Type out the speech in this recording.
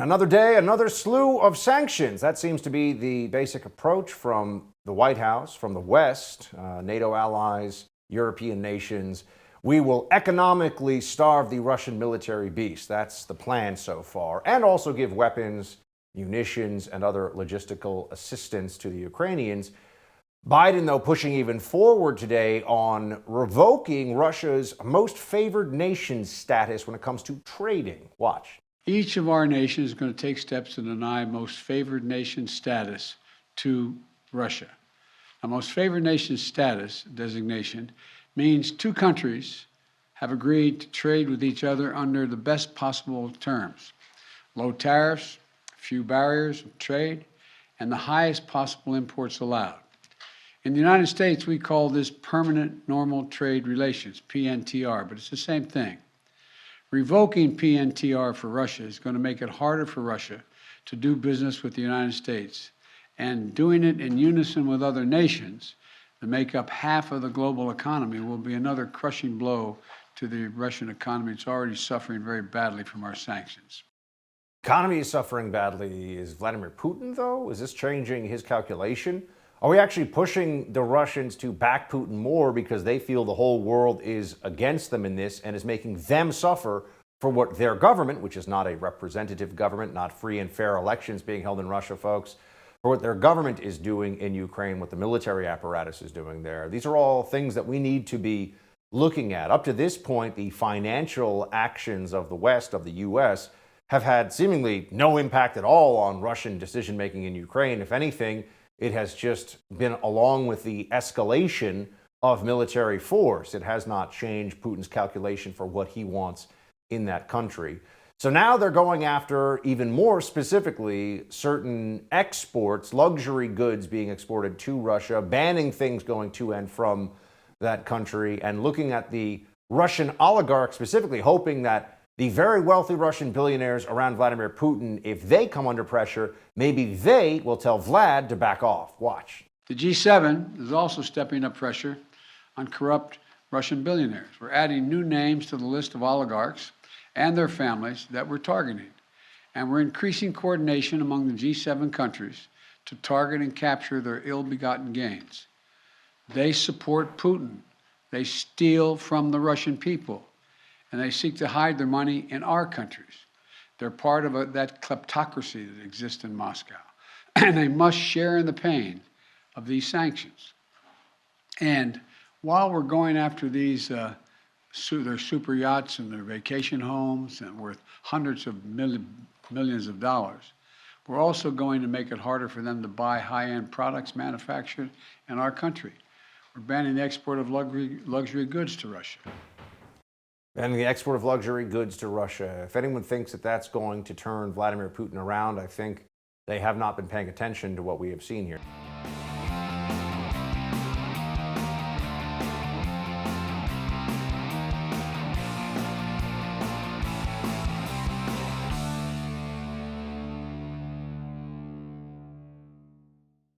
Another day, another slew of sanctions. That seems to be the basic approach from the White House, from the West, NATO allies, European nations. We will economically starve the Russian military beast. That's the plan so far. And also give weapons, munitions, and other logistical assistance to the Ukrainians. Biden, though, pushing even forward today on revoking Russia's most favored nation status when it comes to trading. Watch. Each of our nations is going to take steps to deny most favored nation status to Russia. Now, most favored nation status designation means two countries have agreed to trade with each other under the best possible terms. Low tariffs, few barriers of trade, and the highest possible imports allowed. In the United States, we call this permanent normal trade relations, PNTR, but it's the same thing. Revoking PNTR for Russia is going to make it harder for Russia to do business with the United States, and doing it in unison with other nations that make up half of the global economy will be another crushing blow to the Russian economy. It's already suffering very badly from our sanctions. Economy is suffering badly. Is Vladimir Putin, though? Is this changing his calculation? Are we actually pushing the Russians to back Putin more because they feel the whole world is against them in this and is making them suffer for what their government, which is not a representative government, not free and fair elections being held in Russia, folks, for what their government is doing in Ukraine, what the military apparatus is doing there? These are all things that we need to be looking at. Up to this point, the financial actions of the West, of the U.S., have had seemingly no impact at all on Russian decision-making in Ukraine. If anything, it has just been along with the escalation of military force. It has not changed Putin's calculation for what he wants in that country. So now they're going after, even more specifically, certain exports, luxury goods being exported to Russia, banning things going to and from that country, and looking at the Russian oligarchs specifically, hoping that the very wealthy Russian billionaires around Vladimir Putin, if they come under pressure, maybe they will tell Vlad to back off. Watch. The G7 is also stepping up pressure on corrupt Russian billionaires. We're adding new names to the list of oligarchs and their families that we're targeting. And we're increasing coordination among the G7 countries to target and capture their ill-begotten gains. They support Putin. They steal from the Russian people, and they seek to hide their money in our countries. They're part of that kleptocracy that exists in Moscow, and they must share in the pain of these sanctions. And while we're going after these, their super yachts and their vacation homes and worth hundreds of millions of dollars, we're also going to make it harder for them to buy high-end products manufactured in our country. We're banning the export of luxury goods to Russia. Banning the export of luxury goods to Russia. If anyone thinks that that's going to turn Vladimir Putin around, I think they have not been paying attention to what we have seen here.